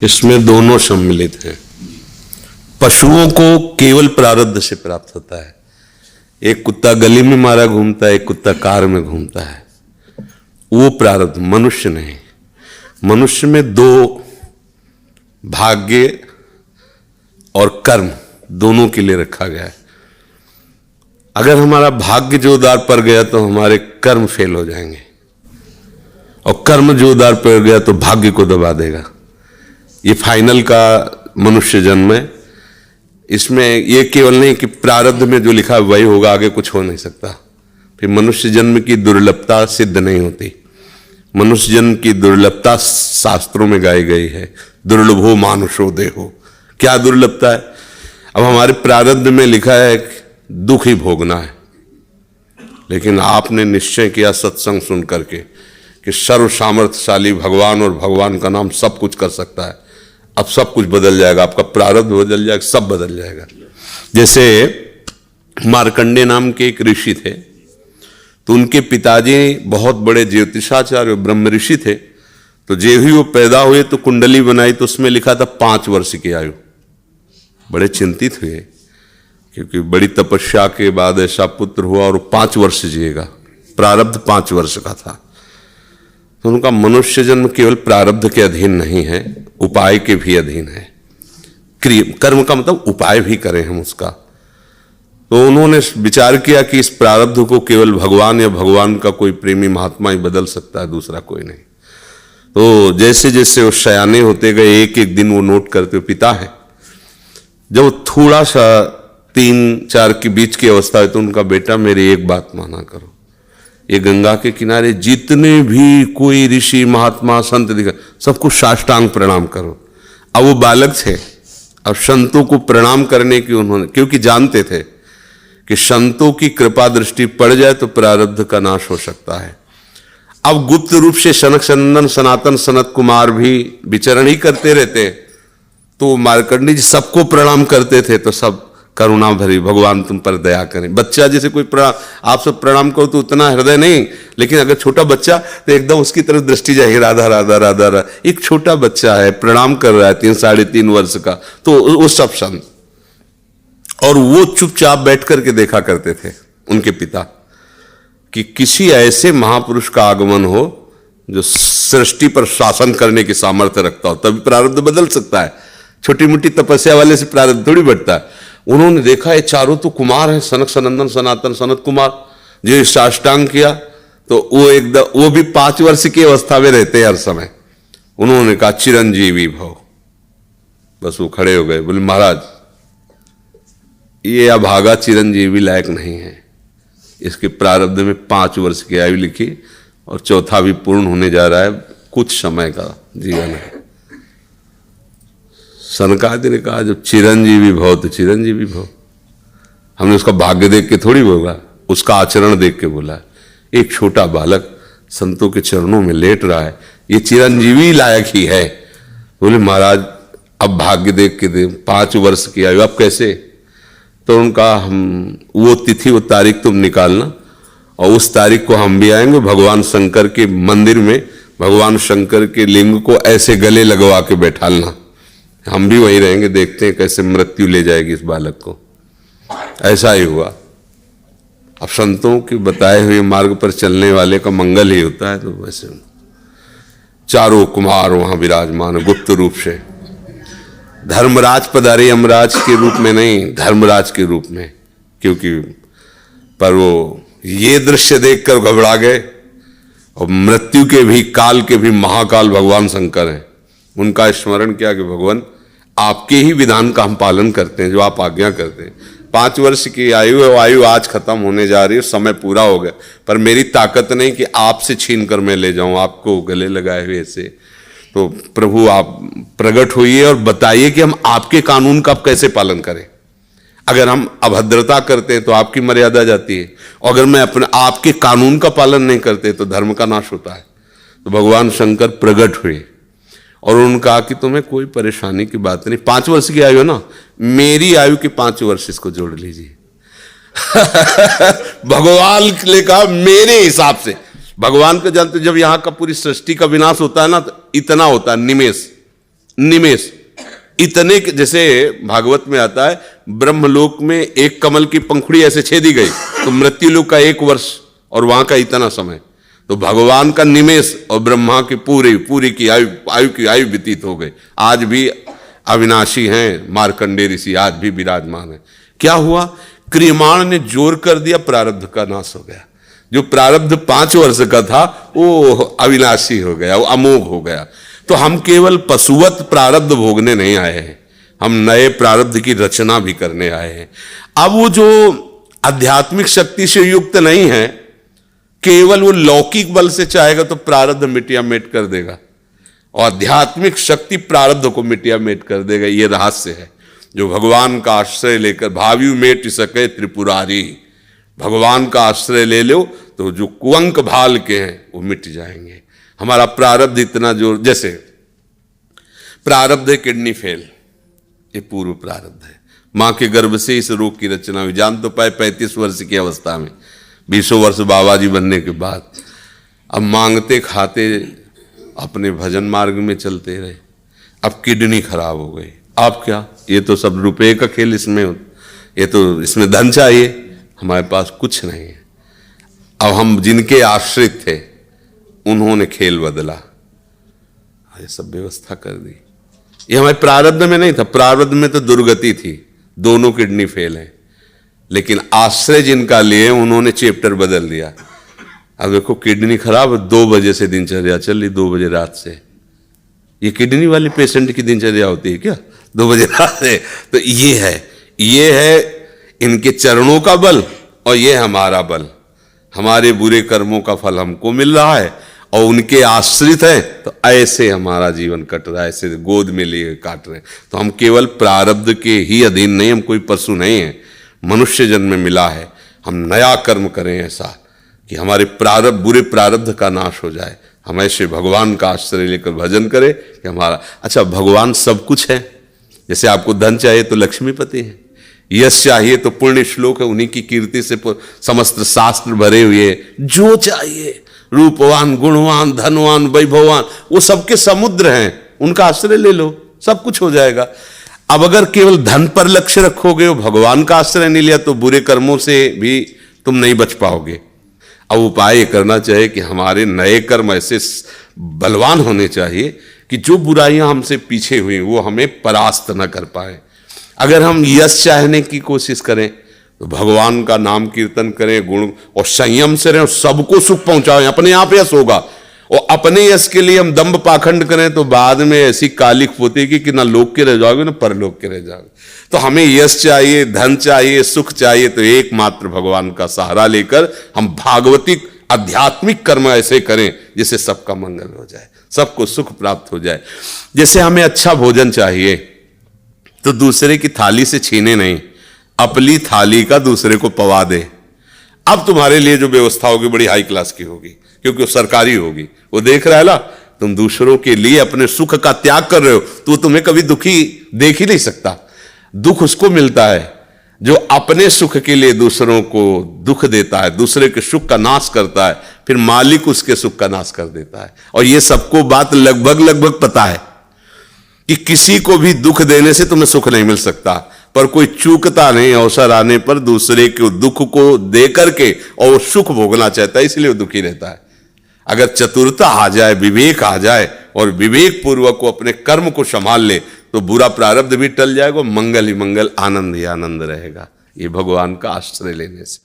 इसमें दोनों सम्मिलित हैं। पशुओं को केवल प्रारब्ध से प्राप्त होता है। एक कुत्ता गली में मारा घूमता है, एक कुत्ता कार में घूमता है, वो प्रारब्ध। मनुष्य नहीं। मनुष्य में दो, भाग्य और कर्म, दोनों के लिए रखा गया है। अगर हमारा भाग्य जोरदार पड़ गया तो हमारे कर्म फेल हो जाएंगे, और कर्म जोरदार पड़ गया तो भाग्य को दबा देगा। ये फाइनल का मनुष्य जन्म है। इसमें ये केवल नहीं कि प्रारब्ध में जो लिखा है वही होगा, आगे कुछ हो नहीं सकता। फिर मनुष्य जन्म की दुर्लभता सिद्ध नहीं होती। मनुष्य जन्म की दुर्लभता शास्त्रों में गाई गई है। दुर्लभो मानुषो देहो। क्या दुर्लभता है? अब हमारे प्रारब्ध में लिखा है कि दुख ही भोगना है, लेकिन आपने निश्चय किया सत्संग सुन करके कि सर्व सामर्थ्यशाली भगवान और भगवान का नाम सब कुछ कर सकता है। अब सब कुछ बदल जाएगा, आपका प्रारब्ध बदल जाएगा, सब बदल जाएगा। जैसे मार्कंडेय नाम के एक ऋषि थे, तो उनके पिताजी बहुत बड़े ज्योतिषाचार्य ब्रह्म ऋषि थे। तो जब ही वो पैदा हुए तो कुंडली बनाई, तो उसमें लिखा था 5 वर्ष की आयु। बड़े चिंतित हुए, क्योंकि बड़ी तपस्या के बाद ऐसा पुत्र हुआ और 5 वर्ष जिएगा। प्रारब्ध 5 वर्ष का था। तो उनका मनुष्य जन्म केवल प्रारब्ध के अधीन नहीं है, उपाय के भी अधीन है। कर्म का मतलब उपाय भी करें हम उसका। तो उन्होंने विचार किया कि इस प्रारब्ध को केवल भगवान या भगवान का कोई प्रेमी महात्मा ही बदल सकता है, दूसरा कोई नहीं। तो जैसे जैसे वो सयाने होते गए, एक एक दिन वो नोट करते हुए, पिता है जब थोड़ा सा 3-4 के बीच की अवस्था है, तो उनका बेटा मेरी एक बात माना करो, ये गंगा के किनारे जितने भी कोई ऋषि महात्मा संत दिखा, सबको साष्टांग प्रणाम करो। अब वो बालक थे, अब संतों को प्रणाम करने की उन्होंने, क्योंकि जानते थे कि संतों की कृपा दृष्टि पड़ जाए तो प्रारब्ध का नाश हो सकता है। अब गुप्त रूप से सनक सनंदन सनातन सनत कुमार भी विचरण ही करते रहते, तो मार्कंडेय जी सबको प्रणाम करते थे। तो सब करुणा भरी, भगवान तुम पर दया करें। बच्चा जैसे कोई प्रणाम, आप सब प्रणाम करो तो उतना हृदय नहीं, लेकिन अगर छोटा बच्चा तो एकदम उसकी तरफ दृष्टि जाएगी, राधा राधा राधा राधा। एक छोटा बच्चा है, प्रणाम कर रहा है 3-3.5 वर्ष का, तो वो सब संत, और वो चुपचाप बैठ करके देखा करते थे उनके पिता कि किसी ऐसे महापुरुष का आगमन हो जो सृष्टि पर शासन करने की सामर्थ्य रखता हो, तभी प्रारब्ध बदल सकता है। छोटी मोटी तपस्या वाले से प्रारब्ध थोड़ी बढ़ता है। उन्होंने देखा ये चारों तो कुमार हैं, सनक सनंदन सनातन सनत कुमार, जो साष्टांग किया तो वो एकदम, वो भी 5 वर्ष की अवस्था में रहते हैं हर समय। उन्होंने कहा चिरंजीवी भव। बस वो खड़े हो गए, बोले महाराज ये अभागा चिरंजीवी लायक नहीं है। इसके प्रारब्ध में 5 वर्ष की आयु लिखी और चौथा भी पूर्ण होने जा रहा है, कुछ समय का जीवन है। सनकादि ने कहा जब चिरंजीवी भव तो चिरंजीवी भव। हमने उसका भाग्य देख के थोड़ी बोला, उसका आचरण देख के बोला। एक छोटा बालक संतों के चरणों में लेट रहा है, ये चिरंजीवी लायक ही है। बोले महाराज अब भाग्य देख के दे, 5 वर्ष की आयु, अब कैसे? तो उनका हम वो तिथि वो तारीख तुम निकालना, और उस तारीख को हम भी आएंगे भगवान शंकर के मंदिर में, भगवान शंकर के लिंग को ऐसे गले लगवा के बैठालना, हम भी वहीं रहेंगे, देखते हैं कैसे मृत्यु ले जाएगी इस बालक को। ऐसा ही हुआ। अब संतों के बताए हुए मार्ग पर चलने वाले का मंगल ही होता है। तो वैसे चारों कुमार वहां विराजमान गुप्त रूप से। धर्मराज पधारे, यमराज के रूप में नहीं, धर्मराज के रूप में, क्योंकि पर वो ये दृश्य देखकर घबरा गए। और मृत्यु के भी, काल के भी महाकाल भगवान शंकर हैं। उनका स्मरण किया कि भगवान आपके ही विधान का हम पालन करते हैं, जो आप आज्ञा करते हैं। 5 वर्ष की आयु है, आयु आज खत्म होने जा रही है, समय पूरा हो गया, पर मेरी ताकत नहीं कि आपसे छीन कर मैं ले जाऊं आपको गले लगाए हुए ऐसे। तो प्रभु आप प्रकट होइए और बताइए कि हम आपके कानून का कैसे पालन करें। अगर हम अभद्रता करते हैं तो आपकी मर्यादा जाती है, और अगर मैं अपने आपके कानून का पालन नहीं करते तो धर्म का नाश होता है। तो भगवान शंकर प्रकट हुए और उन्होंने कहा कि तुम्हें कोई परेशानी की बात नहीं। 5 वर्ष की आयु है ना, मेरी आयु के 5 वर्ष इसको जोड़ लीजिए। भगवान ने कहा मेरे हिसाब से। भगवान को जानते, जब यहां का पूरी सृष्टि का विनाश होता है ना, तो इतना होता है निमेष, निमेष इतने जैसे भागवत में आता है, ब्रह्मलोक में एक कमल की पंखुड़ी ऐसे छेदी गई तो मृत्युलोक का 1 वर्ष और वहां का इतना समय, तो भगवान का निमेष और ब्रह्मा की पूरी की आयु व्यतीत हो गई। आज भी अविनाशी हैं मार्कंडेय ऋषि, आज भी विराजमान है। क्या हुआ? क्रियमाण ने जोर कर दिया, प्रारब्ध का नाश हो गया। जो प्रारब्ध 5 वर्ष का था वो अविनाशी हो गया, वो अमोघ हो गया। तो हम केवल पशुवत प्रारब्ध भोगने नहीं आए हैं, हम नए प्रारब्ध की रचना भी करने आए हैं। अब वो जो आध्यात्मिक शक्ति से युक्त नहीं है, केवल वो लौकिक बल से चाहेगा तो प्रारब्ध मिटिया मेट कर देगा, और आध्यात्मिक शक्ति प्रारब्ध को मिटिया मेट कर देगा। ये रहस्य है। जो भगवान का आश्रय लेकर भावी मेट सके त्रिपुरारी, भगवान का आश्रय ले लो तो जो कुअंक भाल के हैं वो मिट जाएंगे। हमारा प्रारब्ध इतना जोर, जैसे प्रारब्ध है किडनी फेल, ये पूर्व प्रारब्ध है। मां के गर्भ से इस रोग की रचना हुई, जान तो पाए 35 वर्ष की अवस्था में, 20 वर्ष बाबा जी बनने के बाद। अब मांगते खाते अपने भजन मार्ग में चलते रहे, अब किडनी खराब हो गई। अब क्या, ये तो सब रुपए का खेल इसमें, ये तो इसमें धन चाहिए, हमारे पास कुछ नहीं है। अब हम जिनके आश्रित थे उन्होंने खेल बदला, ये सब व्यवस्था कर दी। ये हमारे प्रारब्ध में नहीं था, प्रारब्ध में तो दुर्गति थी, दोनों किडनी फेल है, लेकिन आश्रय जिनका लिए उन्होंने चैप्टर बदल दिया। अब देखो किडनी खराब, 2 बजे से दिनचर्या चल रही, 2 बजे रात से। ये किडनी वाले पेशेंट की दिनचर्या होती है क्या 2 बजे रात से? तो ये है इनके चरणों का बल और ये हमारा बल। हमारे बुरे कर्मों का फल हमको मिल रहा है और उनके आश्रित हैं, तो ऐसे हमारा जीवन कट रहा है, ऐसे गोद में लिए काट रहे हैं। तो हम केवल प्रारब्ध के ही अधीन नहीं, हम कोई पशु नहीं है, मनुष्य जन्म में मिला है। हम नया कर्म करें ऐसा कि हमारे बुरे प्रारब्ध का नाश हो जाए। हम ऐसे भगवान का आश्रय लेकर भजन करें कि हमारा, अच्छा भगवान सब कुछ है। जैसे आपको धन चाहिए तो लक्ष्मीपति है, यश चाहिए तो पुण्य श्लोक है, उन्हीं की कीर्ति से समस्त शास्त्र भरे हुए। जो चाहिए, रूपवान, गुणवान, धनवान, वैभववान, वो सबके समुद्र हैं, उनका आश्रय ले लो, सब कुछ हो जाएगा। अब अगर केवल धन पर लक्ष्य रखोगे और भगवान का आश्रय नहीं लिया तो बुरे कर्मों से भी तुम नहीं बच पाओगे। अब उपाय करना चाहिए कि हमारे नए कर्म ऐसे बलवान होने चाहिए कि जो बुराइयां हमसे पीछे हुई वो हमें परास्त न कर पाए। अगर हम यश चाहने की कोशिश करें तो भगवान का नाम कीर्तन करें, गुण और संयम से रहें, सबको सुख पहुंचाएं, अपने आप यश होगा। और अपने यश के लिए हम दंभ पाखंड करें तो बाद में ऐसी कालिक पोतेगी कि ना लोक के रह जाओगे ना परलोक के रह जाओगे। तो हमें यश चाहिए, धन चाहिए, सुख चाहिए, तो एकमात्र भगवान का सहारा लेकर हम भागवतिक आध्यात्मिक कर्म ऐसे करें जिससे सबका मंगल हो जाए, सबको सुख प्राप्त हो जाए। जैसे हमें अच्छा भोजन चाहिए तो दूसरे की थाली से छीने नहीं, अपनी थाली का दूसरे को पवा दे। अब तुम्हारे लिए जो व्यवस्था होगी बड़ी हाई क्लास की होगी, क्योंकि वो सरकारी होगी। वो देख रहा है ना, तुम दूसरों के लिए अपने सुख का त्याग कर रहे हो, तो तुम्हें कभी दुखी देख ही नहीं सकता। दुख उसको मिलता है जो अपने सुख के लिए दूसरों को दुख देता है, दूसरे के सुख का नाश करता है, फिर मालिक उसके सुख का नाश कर देता है। और ये सबको बात लगभग पता है कि किसी को भी दुख देने से तुम्हें सुख नहीं मिल सकता, पर कोई चूकता नहीं अवसर आने पर दूसरे के दुख को दे करके और सुख भोगना चाहता है, इसलिए वो दुखी रहता है। अगर चतुरता आ जाए, विवेक आ जाए और विवेक पूर्वक को अपने कर्म को संभाल ले तो बुरा प्रारब्ध भी टल जाएगा, मंगल ही मंगल, आनंद ही आनंद रहेगा। ये भगवान का आश्रय लेने से।